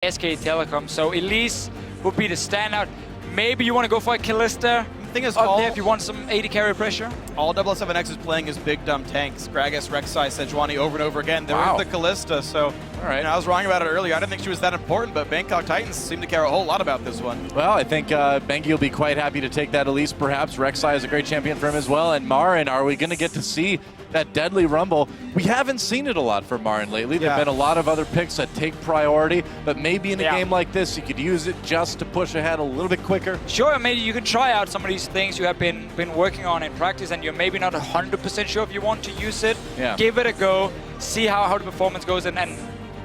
SK Telecom. So Elise would be the standout. Maybe you want to go for a Callista The thing is, up there if you want some AD carry pressure. all 007X is playing is big dumb tanks. Gragas, Rek'Sai, Sejuani over and over again. There Wow. is the Callista, so All right. you know, I was wrong about it earlier. I didn't think she was that important, but Bangkok Titans seem to care a whole lot about this one. Well, I think Bengi will be quite happy to take that Elise, perhaps. Rek'Sai is a great champion for him as well. And Marin, are we going to get to see that deadly rumble? We haven't seen it a lot for Marin lately. There have been a lot of other picks that take priority, but maybe in a game like this, you could use it just to push ahead a little bit quicker. Sure, maybe you can try out some of these things you have been working on in practice and you're maybe not 100% sure if you want to use it. Yeah. Give it a go, see how the performance goes, and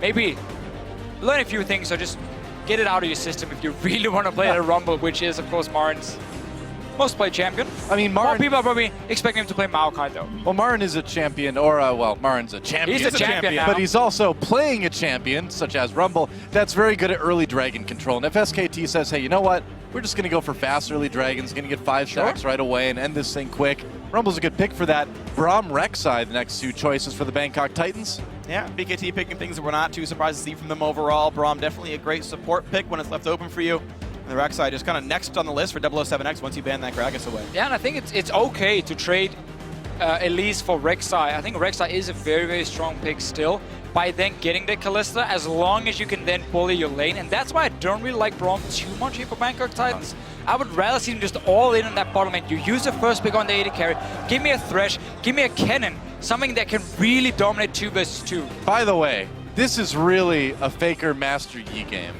maybe learn a few things, so just get it out of your system if you really want to play the Rumble, which is, of course, Marin's most played champion. I mean, More Marin, people are probably expecting him to play Maokai, though. well, Marin is a champion, or, well, Marin's a champion. He's a champion now. But he's also playing a champion, such as Rumble, that's very good at early dragon control. And if SKT says, hey, you know what? We're just going to go for fast early dragons, going to get 5 stacks right away and end this thing quick. Rumble's a good pick for that. Braum, Rek'Sai, the next 2 choices for the Bangkok Titans. Yeah, BKT picking things that we're not too surprised to see from them overall. Braum definitely a great support pick when it's left open for you. And the Rek'Sai just kind of next on the list for 007X once you ban that Gragas away. Yeah, and I think it's okay to trade Elise for Rek'Sai. I think Rek'Sai is a very, very strong pick still by then getting the Callista, as long as you can then bully your lane. And that's why I don't really like Braum too much here for Bangkok Titans. I would rather see him just all in on that bottom lane. You use the first pick on the AD carry. Give me a Thresh, give me a Kennen, something that can really dominate 2 versus 2. By the way, this is really a Faker Master Yi game.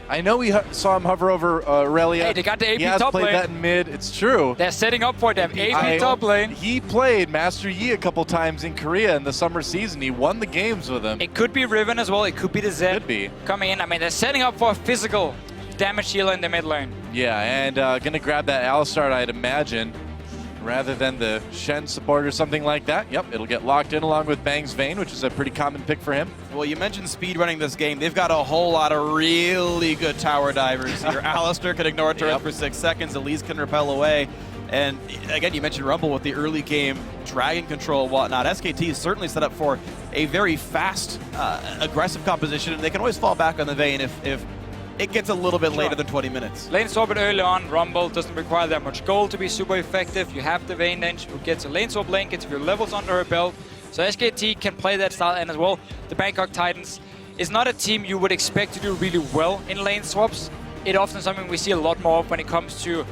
I know we saw him hover over Aurelia. Hey, they got the AP he has top played lane. that in mid. It's true. They're setting up for them. AP top lane. He played Master Yi a couple times in Korea in the summer season. He won the games with him. It could be Riven as well. It could be the Zed. Could be. Coming in. I mean, they're setting up for a physical damage healer in the mid lane. Yeah, and gonna grab that Alistar, I'd imagine, rather than the Shen support or something like that. Yep, it'll get locked in along with Bang's Vayne, which is a pretty common pick for him. Well, you mentioned speed running this game. They've got a whole lot of really good tower divers here. Alistair can ignore a turret for 6 seconds. Elise can repel away. And again, you mentioned Rumble with the early game dragon control and whatnot. SKT is certainly set up for a very fast, aggressive composition, and they can always fall back on the Vayne if it gets a little bit later than 20 minutes. Lane swap it early on. Rumble doesn't require that much gold to be super effective. You have the Vayne lane who gets a lane swap lane, gets your levels under her belt. So SKT can play that style, and as well, the Bangkok Titans is not a team you would expect to do really well in lane swaps. It often something we see a lot more of when it comes to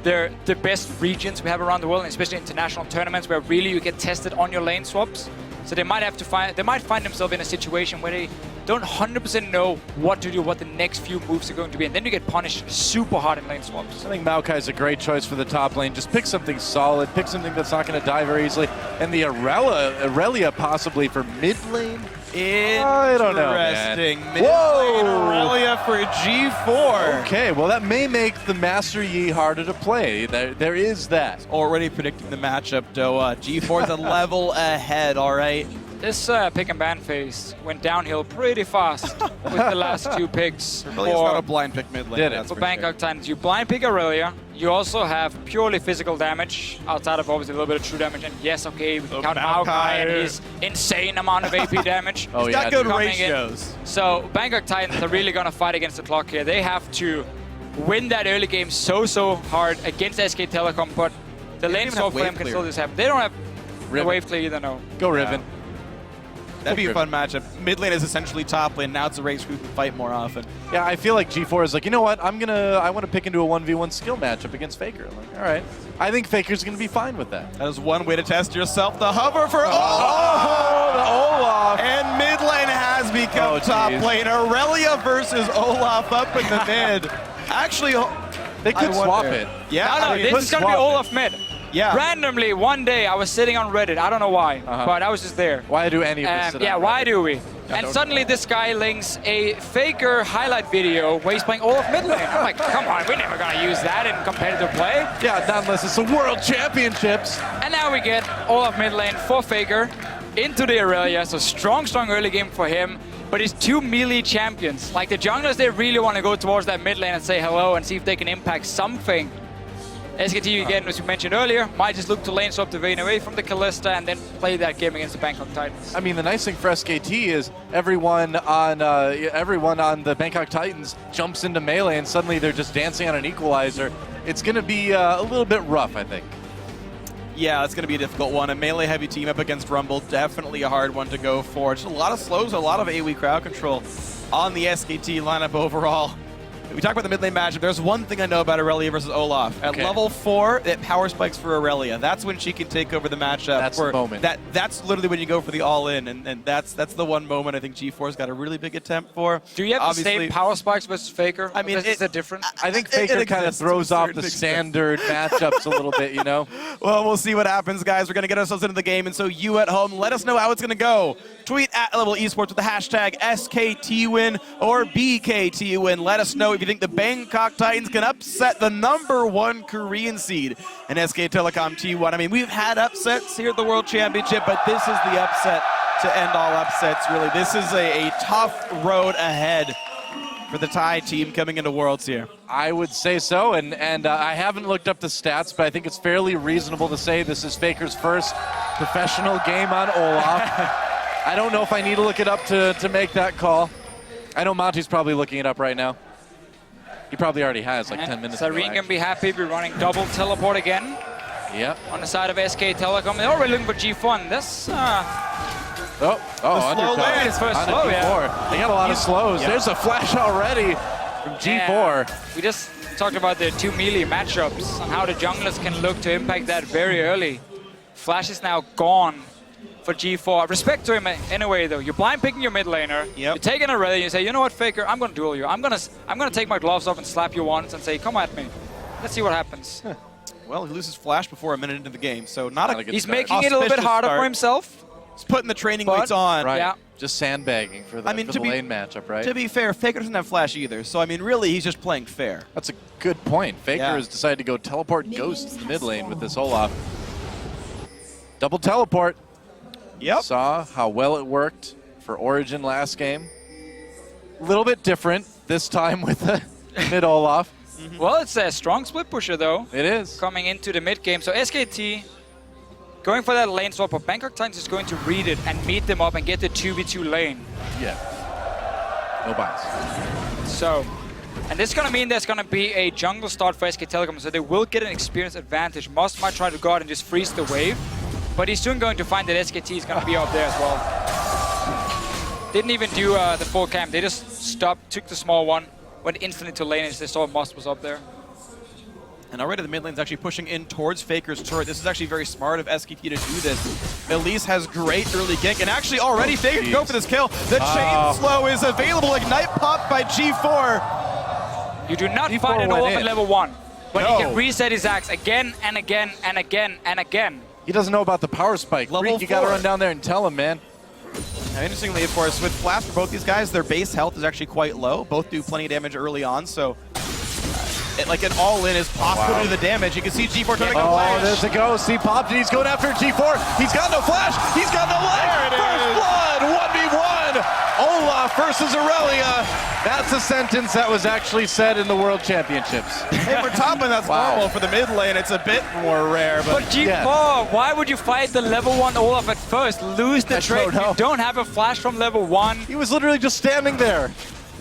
the best regions we have around the world, and especially international tournaments where really you get tested on your lane swaps. So they might find themselves in a situation where they don't 100% know what to do, what the next few moves are going to be, and then you get punished super hard in lane swaps. I think Maokai is a great choice for the top lane. Just pick something solid, pick something that's not going to die very easily, and the Aurelia possibly for mid lane. I don't know, man. Interesting. Mid lane Aurelia for G4. Okay, well that may make the Master Yi harder to play. There is that. Already predicting the matchup, Doa. G4's a level ahead, all right? This pick and ban phase went downhill pretty fast with the last 2 picks. Aurelia is not a blind pick mid lane. Did it. that's For for Bangkok Titans, you blind pick Aurelia. You also have purely physical damage, outside of obviously a little bit of true damage. And yes, okay, we can count Maokai and his insane amount of AP damage. Oh, He's got yeah, good dude. ratios. So Bangkok Titans are really going to fight against the clock here. They have to win that early game so hard against SK Telecom, but the lane even swap have for them wave can clear. still just happen. They don't have Riven. the wave clear either, no. Go Riven. That'd be a fun matchup. Mid lane is essentially top lane. Now it's a race who can fight more often. Yeah, I feel like G4 is like, you know what? I want to pick into a 1v1 skill matchup against Faker. I'm like, all right. I think Faker's going to be fine with that. That is one way to test yourself. The hover for The Olaf. And mid lane has become top lane. Aurelia versus Olaf up in the mid. Actually, They could swap it. Yeah, No, I mean, this is going to be Olaf mid. Yeah. Randomly, one day, I was sitting on Reddit. I don't know why, but I was just there. Why do any of this? Yeah, why do we? And suddenly this guy links a Faker highlight video where he's playing Olaf mid lane. I'm like, come on, we're never going to use that in competitive play. Yeah, not unless it's the World Championships. And now we get Olaf mid lane for Faker into the Aurelia. So strong early game for him. But he's 2 melee champions. Like the junglers, they really want to go towards that mid lane and say hello and see if they can impact something. SKT, again, as we mentioned earlier, might just look to lane swap the Vayne away from the Kalista and then play that game against the Bangkok Titans. I mean, the nice thing for SKT is everyone on the Bangkok Titans jumps into melee and suddenly they're just dancing on an equalizer. It's going to be a little bit rough, I think. Yeah, it's going to be a difficult one. A melee-heavy team up against Rumble, definitely a hard one to go for. Just a lot of slows, a lot of AoE crowd control on the SKT lineup overall. We talk about the mid lane matchup. There's one thing I know about Aurelia versus Olaf. At level 4, it power spikes for Aurelia. That's when she can take over the matchup. That's the moment. That's literally when you go for the all-in, and that's the one moment I think G4's got a really big attempt for. Do you have the same power spikes versus Faker? I mean, is it different? I think Faker kind of throws off the standard matchups a little bit, you know? Well, we'll see what happens, guys. We're going to get ourselves into the game, and so you at home, let us know how it's going to go. Tweet at Level Esports with the hashtag SKTWin or BKTWin. Let us know if you think the Bangkok Titans can upset the #1 Korean seed in SK Telecom T1. I mean, we've had upsets here at the World Championship, but this is the upset to end all upsets, really. This is a tough road ahead for the Thai team coming into Worlds here. I would say so, and I haven't looked up the stats, but I think it's fairly reasonable to say this is Faker's first professional game on Olaf. I don't know if I need to look it up to make that call. I know Monty's probably looking it up right now. He probably already has, like 10 minutes ago. Sareen can be happy to be running double teleport again. Yep. On the side of SK Telecom. They're already looking for G1. This, undercut. His first on slow, G4. yeah. They got a lot of slows. Yeah. There's a flash already from G4. Yeah. We just talked about the 2 melee matchups and how the junglers can look to impact that very early. Flash is now gone for G4. Respect to him anyway, though. You're blind picking your mid laner. Yep. You take an Aurelia, you say, you know what, Faker, I'm gonna duel you. I'm gonna take my gloves off and slap you once and say, come at me. Let's see what happens. Well, he loses Flash before a minute into the game, so not a good He's start. making it a little bit harder for himself. He's putting the training weights on. Right. Yeah. Just sandbagging for the, lane matchup, right? To be fair, Faker doesn't have Flash either, so I mean, really, he's just playing fair. That's a good point. Faker Yeah. has decided to go teleport Ghost to the mid lane with this Olaf. Double teleport. Yep. Saw how well it worked for Origin last game. A little bit different this time with the mid Olaf. Well, it's a strong split pusher, though. It is. Coming into the mid game. So SKT going for that lane swap, but Bangkok Titans is going to read it and meet them up and get the 2v2 lane. Yeah. No bias. So, and this is going to mean there's going to be a jungle start for SK Telecom, so they will get an experience advantage. Must might try to go out and just freeze the wave, but he's soon going to find that SKT is going to be up there as well. Didn't even do the full camp. They just stopped, took the small one, went instantly to lane as they saw Must was up there. And already the mid lane's actually pushing in towards Faker's turret. This is actually very smart of SKT to do this. Elise has great early gank, and actually already Faker can go for this kill. The chain slow is available. Ignite pop by G4. You do not G4 find an went Olaf in. at level 1, but No. he can reset his axe again and again and again and again. He doesn't know about the power spike. Level Reek, you got to 4. run down there and tell him, man. Now, interestingly, of course, with Flash for both these guys, their base health is actually quite low. Both do plenty of damage early on, so like an all-in is possible to do the damage. You can see G4 trying to go Oh, flash. there's a ghost. He popped it. He's going after G4. He's got no flash. He's got no life. There it First is. blood. 1v1. Olaf versus Aurelia. That's a sentence that was actually said in the World Championships. Hey, for top lane, that's Wow. normal. For the mid lane, it's a bit more rare. But G4, why would you fight the level 1 Olaf at first? Lose the I trade. don't know. You don't have a flash from level 1. He was literally just standing there,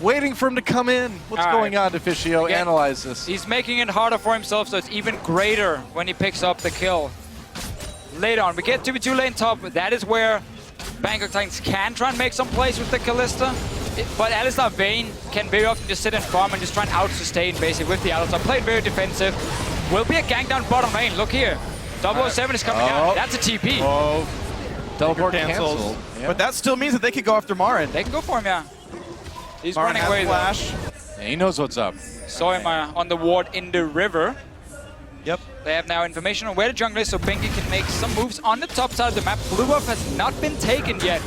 waiting for him to come in. What's All right. going on, Deficio? Again, Analyze this. He's making it harder for himself, so it's even greater when he picks up the kill. Later on, we get 2v2 lane top. That is where Bangkok Titans can try and make some plays with the Kalista. But Alistar Vayne can very often just sit and farm and just try and out-sustain basically with the Alistar. Played very defensive. Will be a gank down bottom lane. Look here. 007 is coming out. That's a TP. Oh, teleport cancels. canceled. Yeah. But that still means that they could go after Marin. They can go for him, yeah. He's Marin running has away though. flash. Yeah, he knows what's up. Saw him on the ward in the river. Yep. They have now information on where the jungle is, so Bengi can make some moves on the top side of the map. Blue buff has not been taken yet.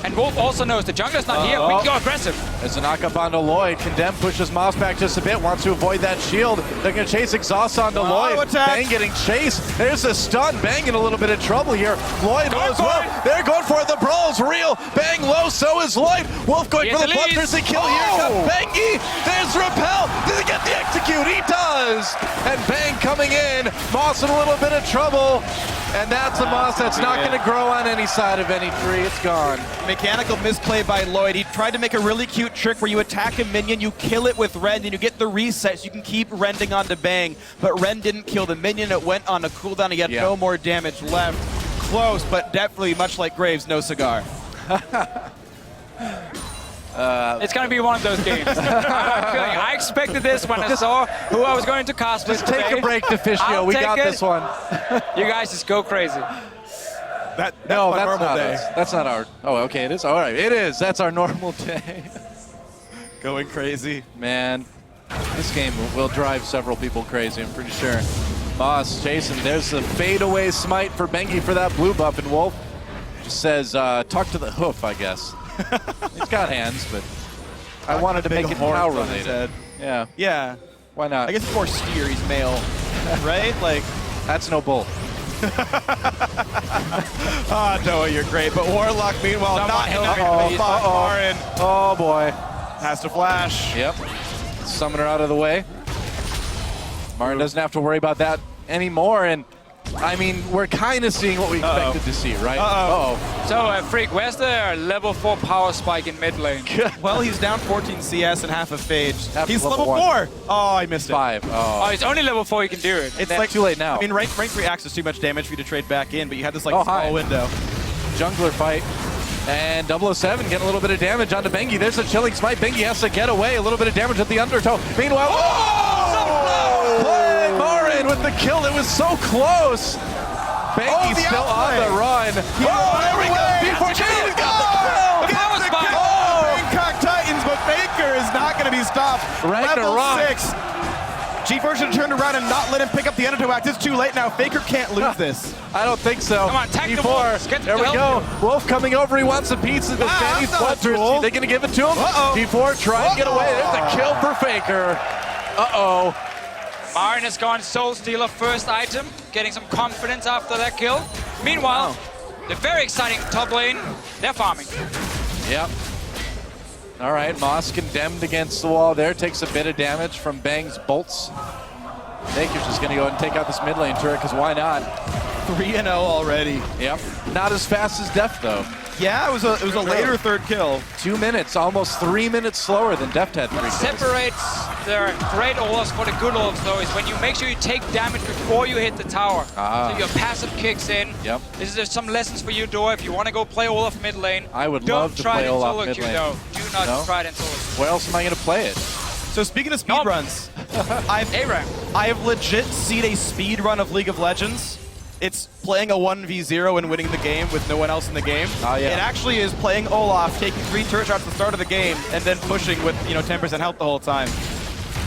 And Wolf also knows the jungler's not here. We can go aggressive. There's a knock-up onto Lloyd. Condemn pushes Mouse back just a bit, wants to avoid that shield. They're going to chase Exhaust onto Lloyd. Attack. Bang getting chased. There's a stun. Bang in a little bit of trouble here. Lloyd Going as well. for it. They're going for it. The brawl's real. Bang low, so is Lloyd. Wolf going He for has the the lead. bloodthirsty kill here. Got Bangy. There's Repel. Did he get the execute? He does. does. And Bang coming in. Moss in a little bit of trouble. And that's a Moss that's not going to grow on any side of any tree. It's gone. Mechanical misplay by Lloyd. He tried to make a really cute trick where you attack a minion, you kill it with Rend, and you get the reset so you can keep rending onto Bang. But Rend didn't kill the minion. It went on a cooldown. He had no more damage left. Close, but definitely, much like Graves, no cigar. It's going to be one of those games. I expected this when I saw who I was going to cast with. Just take a break, Deficio. We got this one. You guys just go crazy. That's no, my that's normal not day. us. That's not our. Oh, okay, it is. All right, it is. That's our normal day. Going crazy. Man, this game will drive several people crazy, I'm pretty sure. Moss, Jason, there's the fadeaway smite for Bengi for that blue buff, and Wolf just says, talk to the hoof, I guess. He's got hands, but I wanted to make it cow related. Yeah. Yeah. Why not? I guess it's more steer. He's male, right? Like, that's no bull. Ah, Noah, you're great. But Warlock, meanwhile, not helping. Marin Oh boy. has to flash. Yep. Summoner out of the way. Marin doesn't have to worry about that anymore, and I mean, we're kind of seeing what we expected to see, right? So, Freak, where's the level 4 power spike in mid lane? Well, he's down 14 CS and half a phage. Half He's level level 4. 1. Oh, I missed it. 5. Oh, it's only level 4 you can do it. It's That's like too late now. I mean, rank 3 acts is too much damage for you to trade back in, but you had this like Oh, small hi. window. Jungler fight. And 007 getting a little bit of damage onto Bengi. There's a chilling smite. Bengi has to get away. A little bit of damage at the undertow. Meanwhile, Play Marin with the kill. It was so close. Bengi still on the run. There we go. Before James got the kill. Power spike. Bangkok Titans, but Faker is not going to be stopped. Level Ragnarok. 6. G4 should have turned around and not let him pick up the undertow act. It's too late now. Faker can't lose this. I don't think so. Come on, tag the D4. Wolves. Get There we to go. help Wolf coming over. He wants a piece of the Benny's that's not Butters. cool. Are they going to give it to him? Uh-oh. D4 trying to get away. There's a kill for Faker. Uh-oh. Marin has gone Soul Stealer first item, getting some confidence after that kill. Meanwhile, the very exciting top lane, they're farming. Yep. All right, Moss condemned against the wall there. Takes a bit of damage from Bang's bolts. Faker's just going to go and take out this mid lane turret, because why not? 3-0 already. Yep. Not as fast as Deft, though. Yeah, it was a later third kill. 2 minutes, almost 3 minutes slower than Deft had 3 kills. Separates the great Olafs for the good Olafs, though, is when you make sure you take damage before you hit the tower. So your passive kicks in. Yep. This is some lessons for you, Dora. If you want to go play Olaf mid lane, I would don't love to try play it in Olaf solo mid queue, lane. though. Do not No? try it in solo queue. Where else am I going to play it? So speaking of speedruns, I have legit seen a speed run of League of Legends. It's playing a 1v0 and winning the game with no one else in the game. Oh, yeah. It actually is playing Olaf, taking 3 turret shots at the start of the game, and then pushing with 10% health the whole time.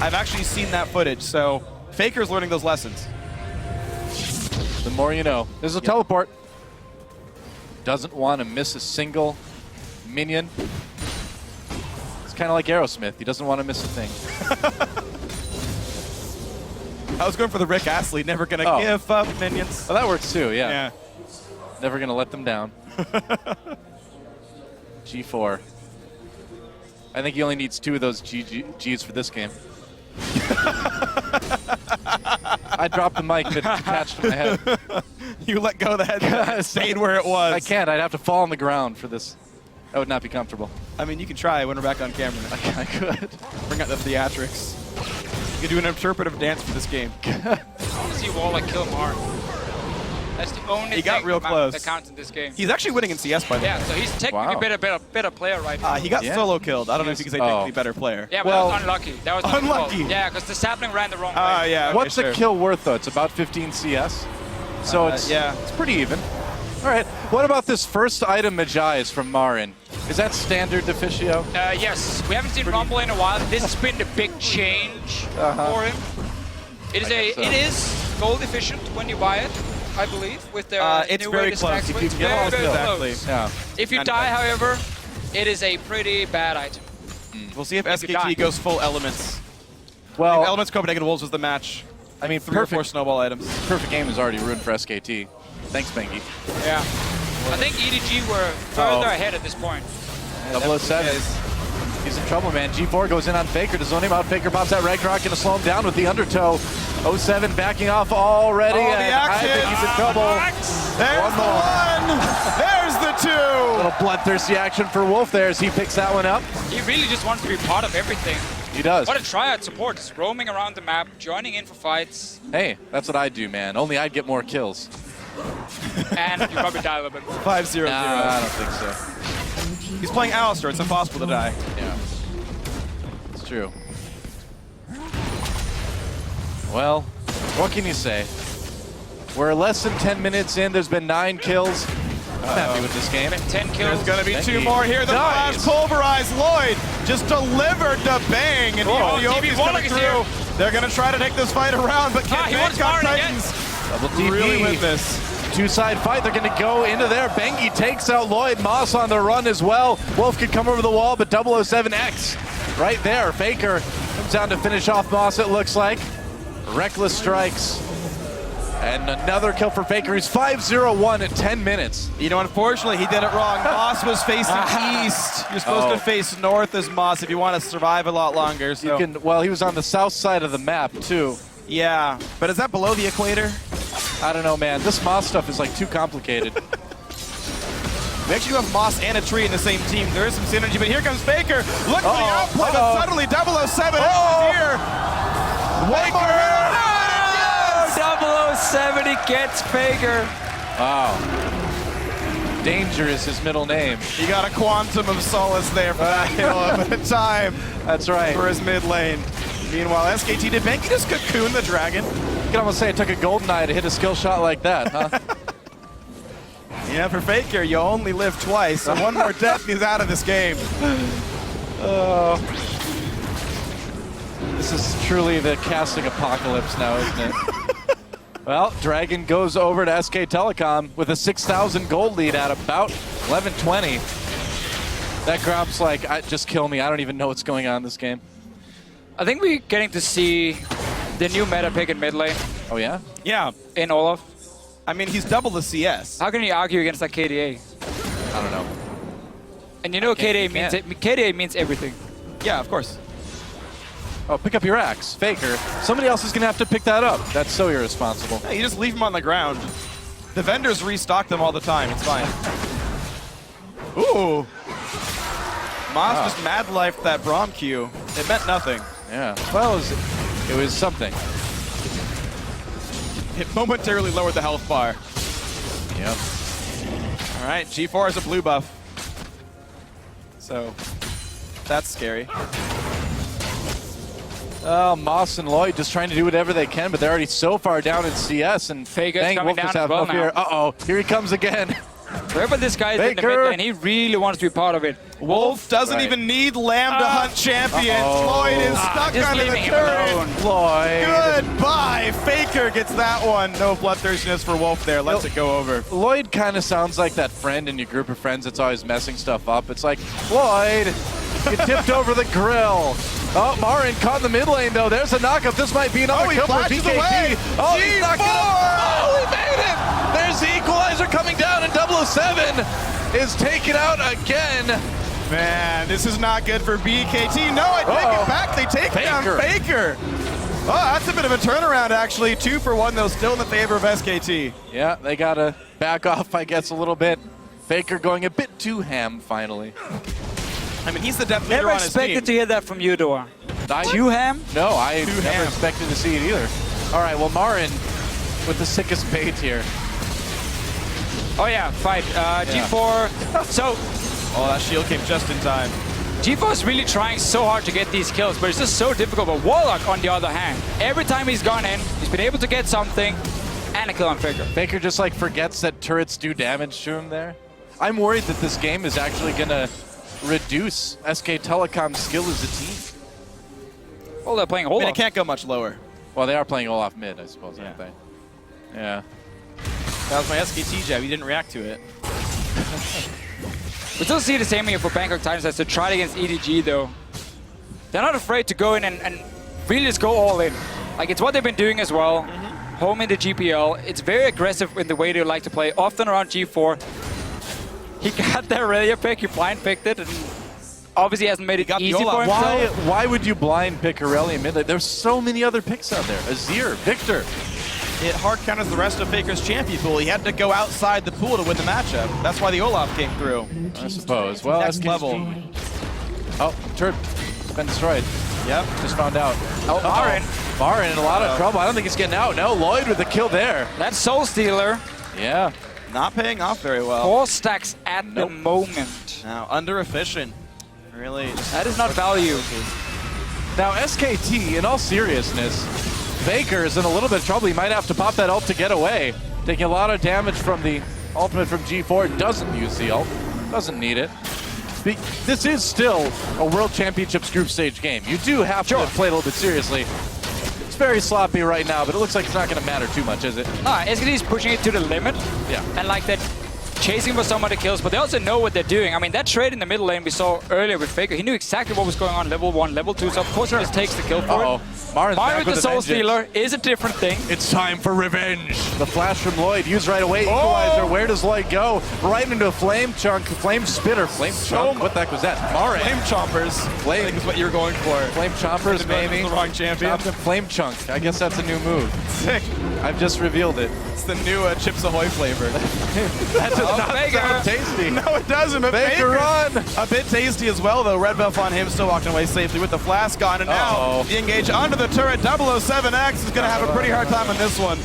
I've actually seen that footage, so Faker's learning those lessons. The more you know. There's a teleport. Doesn't want to miss a single minion. It's kind of like Aerosmith. He doesn't want to miss a thing. I was going for the Rick Astley, never gonna give up minions. Well, that works too, yeah. Yeah. Never going to let them down. G4. I think he only needs 2 of those Gs for this game. I dropped the mic that attached to my head. You let go of the head, stayed where it was. I can't. I'd have to fall on the ground for this. That would not be comfortable. I mean, you can try when we're back on camera. I could. Bring out the theatrics. You can do an interpretive dance for this game. I want to see Warlock kill Marin. That's the only He got thing real close. that counts in this game. He's actually winning in CS, by the way. Yeah, so he's technically a better player right now. He got solo killed. I don't know if you can say technically better player. Yeah, but that was unlucky. That was not his fault. Unlucky. Yeah, because the sapling ran the wrong way. Yeah. What's okay, the kill worth, though? It's about 15 CS. So it's pretty even. All right. What about this first item Magi's from Marin? Is that standard Deficio? Yes, we haven't seen Rumble in a while. This has been the big change for him. It is gold efficient when you buy it, I believe, with the it's new very way this close. stacks. If you It's can get all very the close. Yeah. If you die, however, it is a pretty bad item. We'll see if you die. SKT goes full elements. Well, Elements Copenhagen Wolves was the match. I mean, 3 or 4 snowball items. perfect game is already ruined for SKT. Thanks, Bengi. Yeah. I think EDG were further ahead at this point. 007. He's in trouble, man. G4 goes in on Faker to zone him out. Faker pops that Ragnarok, gonna slow him down with the undertow. 07 backing off already, Oh, the and I action. think he's in trouble. There's the one. There's the two. Little bloodthirsty action for Wolf there as he picks that one up. He really just wants to be part of everything. He does. What a triad support, just roaming around the map, joining in for fights. Hey, that's what I do, man. Only I'd get more kills. And you probably die a little bit more. 5-0-0. Nah, I don't think so. He's playing Alistair. It's impossible to die. Yeah, it's true. Well, what can you say? We're less than 10 minutes in. There's been 9 kills. I'm happy with this game. 10 kills. There's going to be Thank 2 you. more here. The Nice. flash pulverized. Lloyd just delivered the bang. And Oh, Yogi's TV coming Warlock is through. here. They're going to try to take this fight around, but can he wants Bangkok Marin again. Titans Double TP. really win this? Two-side fight. They're going to go into there. Bengi takes out Lloyd. Moss on the run as well. Wolf could come over the wall, but 007X right there. Faker comes down to finish off Moss, it looks like. Reckless strikes. And another kill for Faker. He's 5-0-1 at 10 minutes. You know, unfortunately, he did it wrong. Moss was facing east. You're supposed to face north as Moss if you want to survive a lot longer. So. Well, he was on the south side of the map, too. Yeah, but is that below the equator? I don't know, man. This Moss stuff is like too complicated. We actually have Moss and a tree in the same team. There is some synergy, but here comes Faker. Look for the outplay, but suddenly 007 is here. One more hit. 007, he gets Faker. Wow. Danger is his middle name. He got a quantum of solace there for that kill of a time That's right. for his mid lane. Meanwhile, SKT, did Benki just cocoon the dragon? You can almost say it took a golden eye to hit a skill shot like that, huh? Yeah, for Faker, you only live twice, so one more death and he's out of this game. This is truly the casting apocalypse now, isn't it? Well, Dragon goes over to SK Telecom with a 6,000 gold lead at about 11:20. That Gromp's like, just kill me. I don't even know what's going on in this game. I think we're getting to see the new meta pick in mid lane Oh, yeah? Yeah, in Olaf. I mean, he's double the CS. How can you argue against that KDA? I don't know. And you know KDA you means can't. KDA means everything. Yeah, of course. Oh, pick up your axe. Faker. Somebody else is going to have to pick that up. That's so irresponsible. Yeah, you just leave him on the ground. The vendors restock them all the time. It's fine. Ooh. Moss just mad lifed that Braum Q. It meant nothing. Yeah. Well, it was something. It momentarily lowered the health bar. Yep. All right, G4 has a blue buff. So, that's scary. Oh, Moss and Lloyd just trying to do whatever they can, but they're already so far down in CS. And Faker's dang, coming Wolf just down have as well no fear. now. Uh-oh, here he comes again. Wherever this guy is in the Faker. mid lane, he really wants to be part of it. Wolf doesn't Right. even need Lamb to hunt champions. Uh-oh. Lloyd is stuck just under the leaving him turret. alone. Lloyd. Goodbye. Faker gets that one. No bloodthirstiness for Wolf there. Lets it go over. Lloyd kind of sounds like that friend in your group of friends that's always messing stuff up. It's like, Lloyd, you tipped over the grill. Oh, Marin caught in the mid lane, though. There's a knockup. This might be another Oh, he kill for flashes BKT. away. Oh, he's not gonna... G4. Oh, he made it! There's the equalizer coming down, and 007 is taken out again. Man, this is not good for BKT. No, I take it back. They take down Faker. Oh, that's a bit of a turnaround, actually. 2 for 1, though, still in the favor of SKT. Yeah, they got to back off, I guess, a little bit. Faker going a bit too ham, finally. I mean, he's the depth leader Never on his team. expected to hear that from you, Dora. I- Too ham? No, I Too never ham. expected to see it either. All right, well, Marin with the sickest bait here. Oh yeah, fight. G4. So Oh, that shield came just in time. G4 is really trying so hard to get these kills, but it's just so difficult. But Warlock, on the other hand, every time he's gone in, he's been able to get something and a kill on Faker. Faker just like forgets that turrets do damage to him there. I'm worried that this game is actually going to reduce SK Telecom's skill as a team. Well, they're playing I mean, Olaf. it can't go much lower. Well, they are playing Olaf mid, I suppose, aren't they? Yeah. That was my SKT jab. He didn't react to it. We still see the same here for Bangkok Titans as they tried against EDG, though. They're not afraid to go in and really just go all in. Like, it's what they've been doing as well. Home in the GPL. It's very aggressive in the way they like to play, often around G4. He got that Relia pick, he blind picked it, and obviously hasn't made it got the easy Olaf. for himself. Why would you blind pick Irelia in mid lane? There's so many other picks out there. Azir, Victor. It hard counters the rest of Faker's champion pool. He had to go outside the pool to win the matchup. That's why the Olaf came through. I suppose. Well, Next level. Oh, turret been destroyed. Yep. Just found out. Oh, Marin. Marin in a lot of trouble. I don't think he's getting out. No, Lloyd with the kill there. That's Soul Stealer. Yeah. Not paying off very well. 4 stacks at the moment. Now, under efficient. Really. That is not value. Now, SKT, in all seriousness, Faker is in a little bit of trouble. He might have to pop that ult to get away. Taking a lot of damage from the ultimate from G4. Doesn't use the ult. Doesn't need it. This is still a World Championships group stage game. You do have to play a little bit seriously. It's very sloppy right now, but it looks like it's not going to matter too much, is it? No, SKT is pushing it to the limit. Yeah. And like that, chasing for some of the kills, but they also know what they're doing. I mean, that trade in the middle lane we saw earlier with Faker, he knew exactly what was going on level 1, level 2, so of course he just takes the kill for it. Marin with the Soul Stealer is a different thing. It's time for revenge. The flash from Lloyd, used right away. Equalizer, where does Lloyd go? Right into a flame chunk, flame spitter, flame chunk. What the heck was that? Marin. Flame chompers. I think is what you're going for. Flame chompers, maybe. The wrong champion. Flame chunk. I guess that's a new move. Sick. I've just revealed it. It's the new Chips Ahoy flavor. That does not sound tasty. No, it doesn't. But Faker run. A bit tasty as well, though. Red buff on him, still walking away safely with the flask on. And now the engage onto the turret. 007X is going to have a pretty hard time on this one.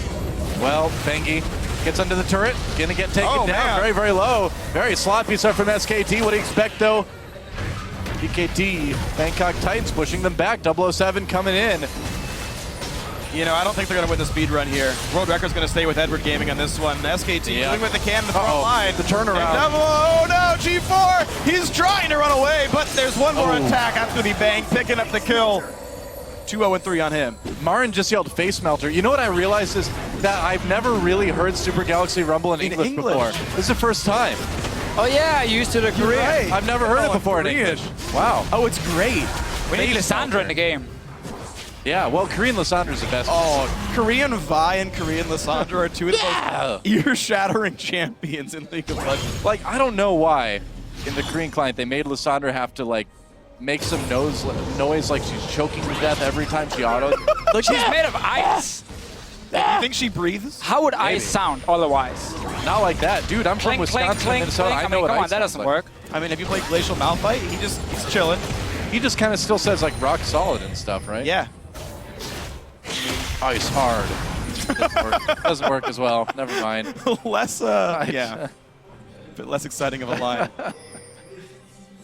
Well, Bengi gets under the turret. Going to get taken down man. very, very low. Very sloppy start from SKT. What do you expect, though? BKT, Bangkok Titans pushing them back. 007 coming in. You know, I don't think they're going to win the speed run here. World Record's going to stay with Edward Gaming on this one. SKT doing what they can in the front line. The turnaround. Oh no, G4! He's trying to run away, but there's one more attack after the bang, picking up the kill. 2-0-3 on him. Marin just yelled face melter. You know what I realized is that I've never really heard Super Galaxy Rumble in English before. This is the first time. Oh yeah, I used it in Korean. Right. I've never heard it before in English. Wow. Oh, it's great. We need Lissandra in the game. Yeah, well, Korean Lissandra's the best. Oh, Korean Vi and Korean Lissandra are two of the most ear-shattering champions in League of Legends. Like, I don't know why in the Korean client they made Lissandra have to, like, make some noise like she's choking to death every time she autos. Look, she's made of ice. You think she breathes? How would ice sound otherwise? Not like that. Dude, I'm from Wisconsin, Minnesota. I know what come on, ice that doesn't sounds work. I mean, have you played Glacial Malphite? He's chilling. He just kind of still says, like, rock solid and stuff, right? Yeah. Ice hard. Doesn't work as well. Never mind. Less, yeah. A bit less exciting of a line.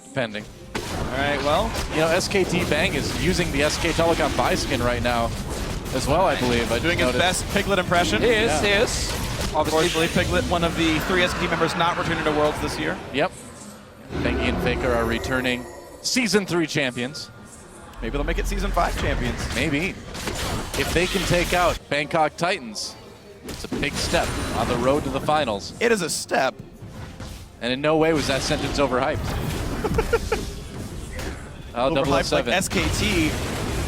Depending. All right, well. You know, SKT Bang is using the SK Telecom buy skin right now as well, I believe. Doing his best Piglet impression. He is. Obviously, Piglet, one of the 3 SKT members not returning to Worlds this year. Yep. Bengi and Faker are returning Season 3 champions. Maybe they'll make it Season 5 champions. Maybe. If they can take out Bangkok Titans, it's a big step on the road to the finals. It is a step. And in no way was that sentence overhyped. Oh, Overhyped like 007. SKT.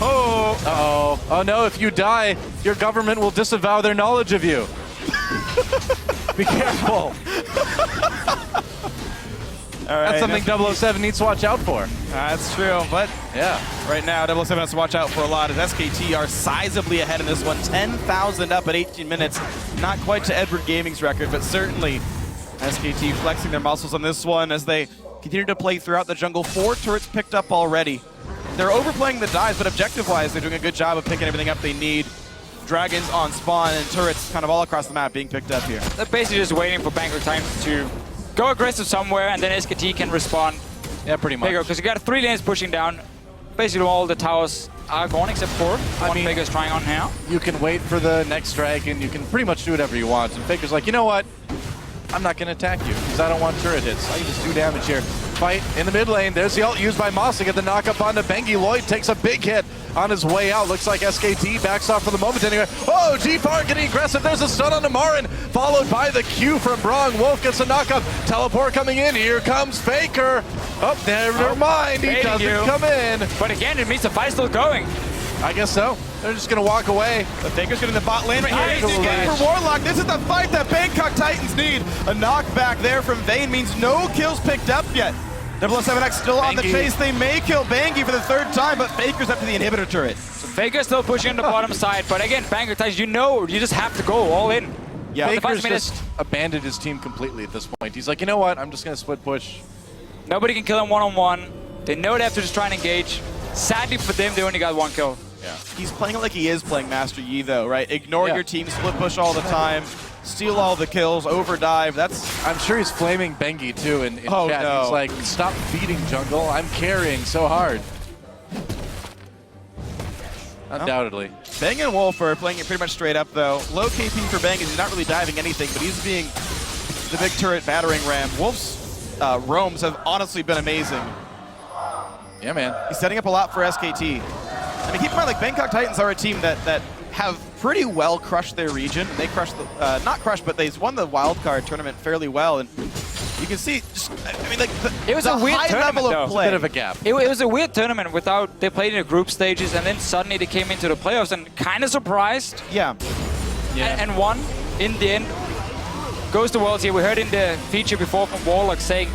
Oh. Uh-oh. Oh no, if you die, your government will disavow their knowledge of you. Be careful. All right, That's something 007 needs to watch out for. That's true, but Yeah. right now 007 has to watch out for a lot as SKT are sizably ahead in this one. 10,000 up at 18 minutes. Not quite to Edward Gaming's record, but certainly SKT flexing their muscles on this one as they continue to play throughout the jungle. 4 turrets picked up already. They're overplaying the dives, but objective-wise, they're doing a good job of picking everything up they need. Dragons on spawn and turrets kind of all across the map being picked up here. They're basically just waiting for Bangkok Titans to go aggressive somewhere, and then SKT can respond. Yeah, pretty much. Because you got 3 lanes pushing down. Basically, all the towers are gone except for one Faker's trying on now. You can wait for the next dragon. You can pretty much do whatever you want. And Faker's like, you know what? I'm not going to attack you because I don't want turret hits. I can just do damage here. Fight in the mid lane. There's the ult used by Moss to get the knock-up onto Bengi. Lloyd takes a big hit on his way out. Looks like SKT backs off for the moment anyway. Oh, G4 getting aggressive. There's a stun on Marin, followed by the Q from Brong. Wolf gets a knock-up. Teleport coming in. Here comes Faker. Oh, never mind. He doesn't come in. But again, it means the fight's still going. I guess so. They're just going to walk away. But Faker's getting the bot lane right here. Nice. He's getting for Warlock. This is the fight that Bangkok Titans need. A knockback there from Vayne means no kills picked up yet. 007X still on the Bangy. chase. They may kill Bangy for the third time, but Faker's up to the inhibitor turret. So Faker's still pushing on the bottom side, but again, Bangkok Titans, you just have to go all in. Yeah, Faker's just abandoned his team completely at this point. He's like, you know what? I'm just going to split push. Nobody can kill him one-on-one. They know they have to just try and engage. Sadly for them, they only got one kill. Yeah. He's playing it like he is playing Master Yi, though, right? Ignore your team, split push all the time, steal all the kills, overdive. That's. I'm sure he's flaming Bengi too in Oh, chat. no. He's like, stop feeding jungle. I'm carrying so hard. Undoubtedly. Bang and Wolf are playing it pretty much straight up, though. Low KP for Bang is he's not really diving anything, but he's being the big turret battering ram. Wolf's roams have honestly been amazing. Yeah, man. He's setting up a lot for SKT. I mean, keep in mind, like, Bangkok Titans are a team that have pretty well crushed their region. They crushed the, not crushed, but they won the wildcard tournament fairly well. And you can see, just, I mean, like, It was a weird high tournament, level though. of play. Bit of a gap. It was a weird tournament without, they played in the group stages and then suddenly they came into the playoffs and kind of surprised Yeah. and won in the end. Goes to Worlds here. We heard in the feature before from Warlock saying,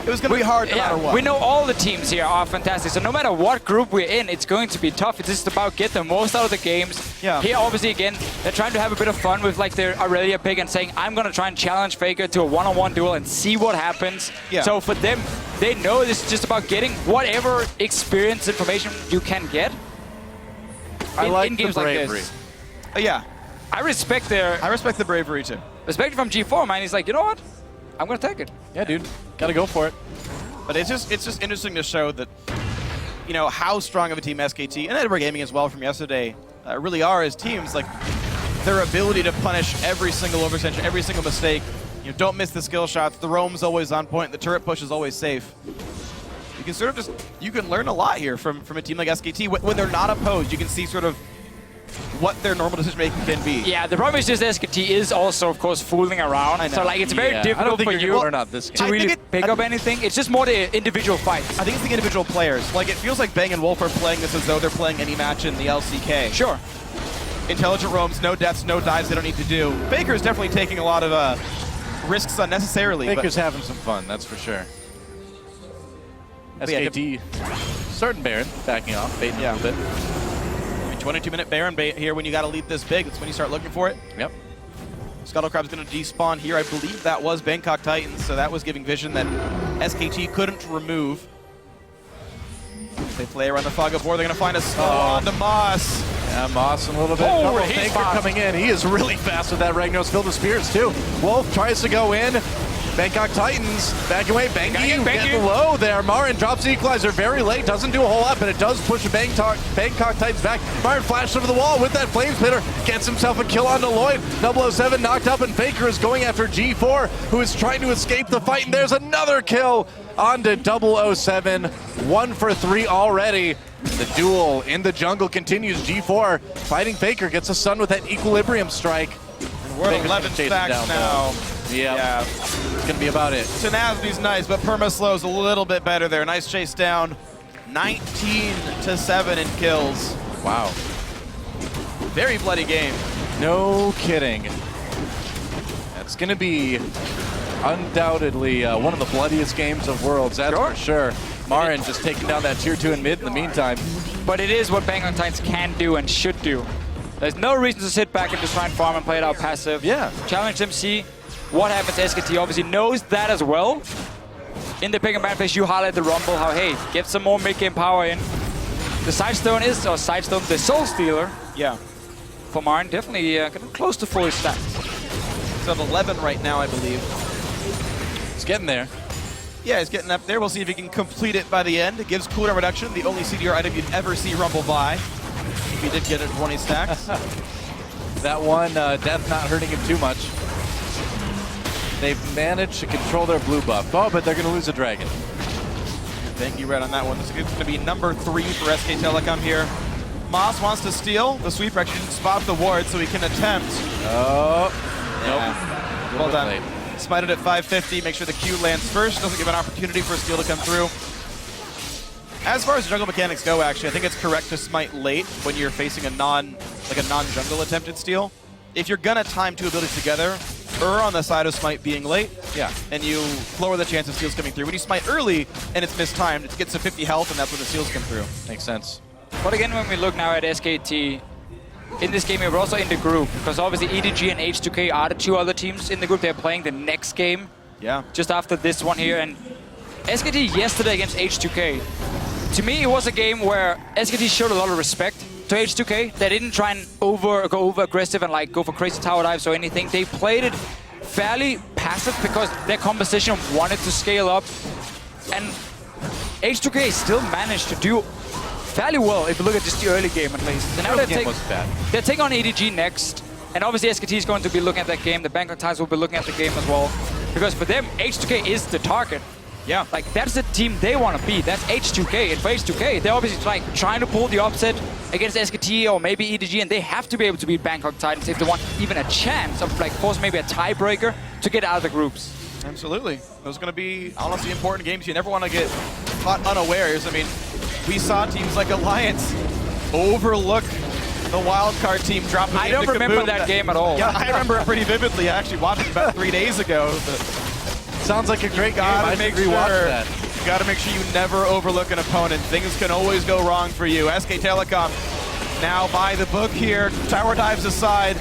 It was going to be hard no matter what. we know all the teams here are fantastic. So no matter what group we're in, it's going to be tough. It's just about get the most out of the games. Yeah. Here, obviously, again, they're trying to have a bit of fun with like their Aurelia pick and saying, I'm going to try and challenge Faker to a one-on-one duel and see what happens. Yeah. So for them, they know this is just about getting whatever experience information you can get. I like in the games like bravery. this. Yeah. I respect the bravery, too. especially from G4, man. He's like, you know what? I'm going to take it. Yeah, dude. Gotta go for it. But it's just interesting to show that, you know, how strong of a team SKT and Edinburgh Gaming as well from yesterday really are as teams. Like, their ability to punish every single overextension, every single mistake. You know, don't miss the skill shots. The roam's always on point. The turret push is always safe. You can sort of you can learn a lot here from a team like SKT. When they're not opposed, you can see sort of what their normal decision making can be. Yeah, the problem is just SKT is also, of course, fooling around. I know. So, like, it's very I don't difficult think for you're you gonna learn out this to game. really pick up anything. It's just more the individual fights. I think it's the individual players. Like, it feels like Bang and Wolf are playing this as though they're playing any match in the LCK. Sure. Intelligent roams, no deaths, no dives they don't need to do. Baker's definitely taking a lot of risks unnecessarily. Baker's having some fun, that's for sure. But yeah, SKT starting Baron, backing off, baiting a little bit. 22-minute Baron bait here when you got to lead this big. That's when you start looking for it. Yep. Scuttlecrab's going to despawn here. I believe that was Bangkok Titans, so that was giving vision that SKT couldn't remove. They play around the fog of war. They're going to find a stall on to Moss. Yeah, Moss a little bit. Oh, Double he's Faker fast. coming in. He is really fast with that Ragnos filled with spears too. Wolf tries to go in. Bangkok Titans back away. Bangy getting low there. Marin drops the equalizer very late. Doesn't do a whole lot, but it does push Bangkok Titans back. Marin flashed over the wall with that flame spitter. Gets himself a kill on Lloyd. 007 knocked up, and Faker is going after G4, who is trying to escape the fight. And there's another kill onto 007. 1 for 3 already. The duel in the jungle continues. G4 fighting Faker, gets a stun with that equilibrium strike. And we're at 11 stacks now. Yeah, it's going to be about it. Tenacity nice, but Permaslow's a little bit better there. Nice chase down. 19-7 in kills. Wow. Very bloody game. No kidding. That's going to be undoubtedly one of the bloodiest games of Worlds, that's for sure. Marin just taking down that tier 2 in mid in the meantime. But it is what Bangkok Titans can do and should do. There's no reason to sit back and just try and farm and play it out passive. Yeah. Challenge them, see what happens. SKT obviously knows that as well. In the pick and ban phase, you highlight the Rumble, how, hey, get some more mid-game power in. The Sidestone is, or Sidestone, the Soul Stealer. Yeah. For Marin, definitely getting close to fully stacked. It's at 11 right now, I believe. It's getting there. Yeah, he's getting up there. We'll see if he can complete it by the end. It gives cooldown reduction, the only CDR item you'd ever see Rumble buy. If he did get it 20 stacks. That one, death not hurting him too much. They've managed to control their blue buff. Oh, but they're going to lose a dragon. Thank you, Red, on that one. This is going to be number 3 for SK Telecom here. Moss wants to steal. The sweeper actually didn't spot the ward, so he can attempt. Oh, Yeah. nope. Well done. Smited at 550. Make sure the Q lands first. Doesn't give an opportunity for a steal to come through. As far as jungle mechanics go, actually, I think it's correct to smite late when you're facing a non-jungle attempted steal. If you're gonna time 2 abilities together, err on the side of Smite being late. Yeah. And you lower the chance of steals coming through. When you Smite early and it's mistimed, it gets to 50 health, and that's when the steals come through. Makes sense. But again, when we look now at SKT, in this game, we're also in the group, because obviously EDG and H2K are the two other teams in the group. They're playing the next game. Yeah. Just after this one here. And SKT yesterday against H2K, to me, it was a game where SKT showed a lot of respect to H2K. They didn't try and go over aggressive and like go for crazy tower dives or anything. They played it fairly passive because their composition wanted to scale up. And H2K still managed to do fairly well if you look at just the early game at least. And now they're taking on EDG next. And obviously SKT is going to be looking at that game. The Bangkok Tigers will be looking at the game as well. Because for them, H2K is the target. Yeah. Like, that's the team they want to be. That's H2K. And for H2K, they're obviously like trying to pull the upset against SKT or maybe EDG, and they have to be able to beat Bangkok Titans if they want even a chance of like force maybe a tiebreaker to get out of the groups. Absolutely. Those are going to be honestly important games. You never want to get caught unawares. I mean, we saw teams like Alliance overlook the wildcard team dropping. I don't remember that game at all. Yeah, I remember it pretty vividly. I actually watched it about 3 days ago. Sounds like a great game. I should rewatch that. You got to make sure you never overlook an opponent. Things can always go wrong for you. SK Telecom now by the book here. Tower dives aside.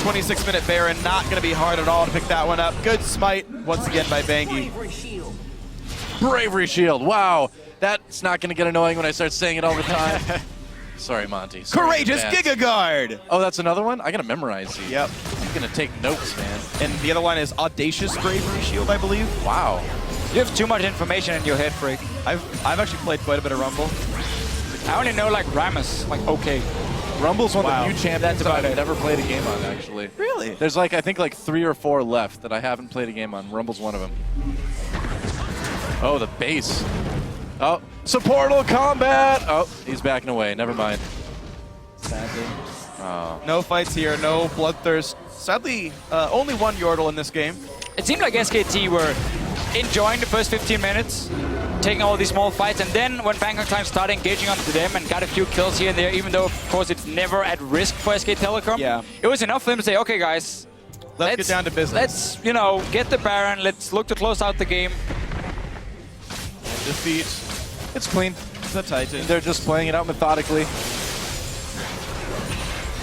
26-minute Baron, not going to be hard at all to pick that one up. Good smite once again by Bangi. Bravery Shield. Wow. That's not going to get annoying when I start saying it all the time. Sorry, Monty. Sorry, Courageous Giga Guard. Oh, that's another one? I got to memorize these. Yep. I'm going to take notes, man. And the other one is Audacious Bravery Shield, I believe. Wow. You have too much information in your head, Freak. I've actually played quite a bit of Rumble. I only know like Ramus, like okay. Rumble's one Wow. of the few champions that I've never played a game on, actually. Really? There's like, I think like 3 or 4 left that I haven't played a game on. Rumble's one of them. Oh, the base. Oh, supportal combat! Oh, he's backing away. Never mind. Sadly. Oh. No fights here, no bloodthirst. Sadly, only one Yordle in this game. It seemed like SKT were enjoying the first 15 minutes, taking all these small fights, and then when Bangkok Time started engaging onto them and got a few kills here and there, even though, of course, it's never at risk for SK Telecom, it was enough for them to say, okay, guys, let's get down to business. Let's, you know, get the Baron, let's look to close out the game. Defeat It's clean. the Titan. They're just playing it out methodically.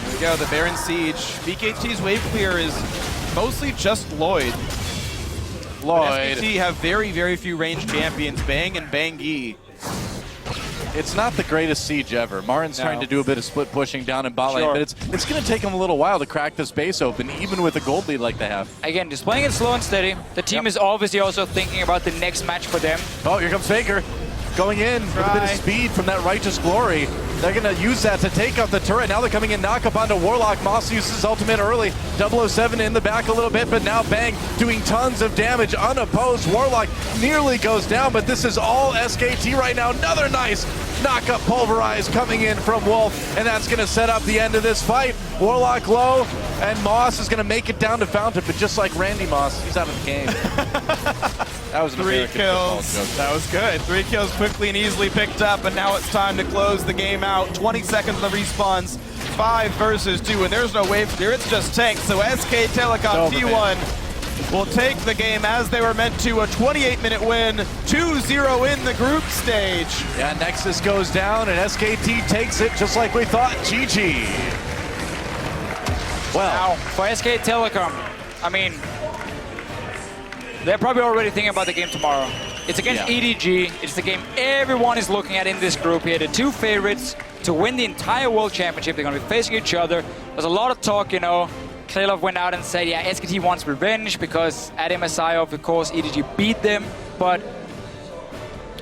There we go, the Baron Siege. BKT's wave clear is mostly just Lloyd. SKT have very, very few ranged champions, Bang and Bangi. It's not the greatest siege ever. Marin's trying to do a bit of split pushing down in bot lane, but it's going to take him a little while to crack this base open, even with a gold lead like they have. Again, just playing it slow and steady. The team is obviously also thinking about the next match for them. Oh, here comes Faker. Going in with a bit of speed from that Righteous Glory. They're going to use that to take out the turret. Now they're coming in, knock up onto Warlock. Moss uses his ultimate early. 007 in the back a little bit, but now Bang doing tons of damage unopposed. Warlock nearly goes down, but this is all SKT right now. Another nice knock-up pulverize coming in from Wolf, and that's going to set up the end of this fight. Warlock low, and Moss is going to make it down to Fountain, but just like Randy Moss, he's out of the game. That was an 3 American kills. football joke. That was good. 3 kills quickly and easily picked up, and now it's time to close the game out. 20 seconds of the respawns. 5 versus 2, and there's no wave clear. It's just tanks. So SK Telecom T1 will take the game as they were meant to. A 28-minute win, 2-0 in the group stage. Yeah, Nexus goes down, and SKT takes it just like we thought. GG. Well, Now, for SK Telecom, I mean, they're probably already thinking about the game tomorrow. It's against EDG. It's the game everyone is looking at in this group here. The 2 favorites to win the entire World Championship. They're going to be facing each other. There's a lot of talk, you know. Krylov went out and said, yeah, SKT wants revenge because at MSI, of course, EDG beat them. But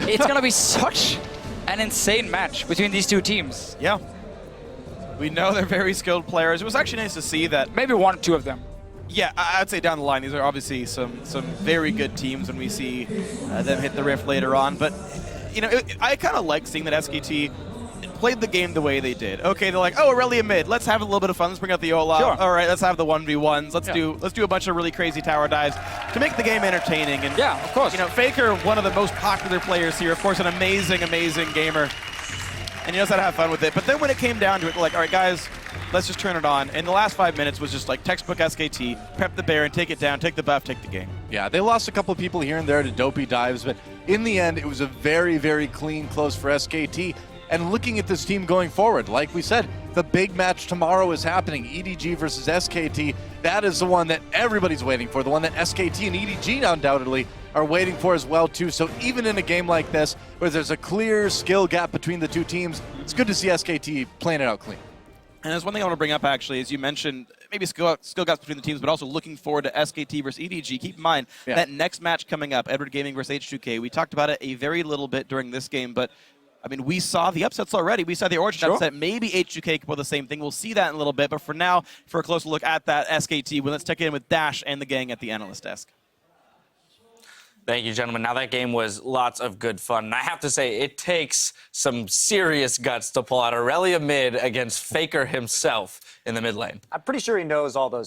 it's going to be such an insane match between these 2 teams. Yeah. We know they're very skilled players. It was actually nice to see that. Maybe 1 or 2 of them. Yeah, I'd say down the line, these are obviously some very good teams when we see them hit the rift later on. But, you know, I kind of like seeing that SKT played the game the way they did. Okay, they're like, oh, Aurelia mid. Let's have a little bit of fun. Let's bring out the Olaf. Sure. All right, let's have the 1v1s. Let's do a bunch of really crazy tower dives to make the game entertaining. And yeah, of course. You know, Faker, one of the most popular players here. Of course, an amazing, amazing gamer. and he knows how to have fun with it. But then when it came down to it, like, all right, guys, let's just turn it on. And the last 5 minutes was just like textbook SKT, prep the Baron, take it down, take the buff, take the game. Yeah, they lost a couple of people here and there to dopey dives, but in the end, it was a very, very clean close for SKT. And looking at this team going forward, like we said, the big match tomorrow is happening, EDG versus SKT. That is the one that everybody's waiting for, the one that SKT and EDG undoubtedly are waiting for as well, too. So even in a game like this, where there's a clear skill gap between the two teams, it's good to see SKT playing it out clean. And there's one thing I want to bring up, actually, is you mentioned maybe skill gaps between the teams, but also looking forward to SKT versus EDG. Keep in mind, that next match coming up, Edward Gaming versus H2K, we talked about it a very little bit during this game, but I mean, we saw the upsets already. We saw the Origin upset. Maybe H2K could pull the same thing. We'll see that in a little bit. But for now, for a closer look at that SKT, well, let's check in with Dash and the gang at the analyst desk. Thank you, gentlemen. Now, that game was lots of good fun. And I have to say, it takes some serious guts to pull out Aurelia mid against Faker himself in the mid lane. I'm pretty sure he knows all those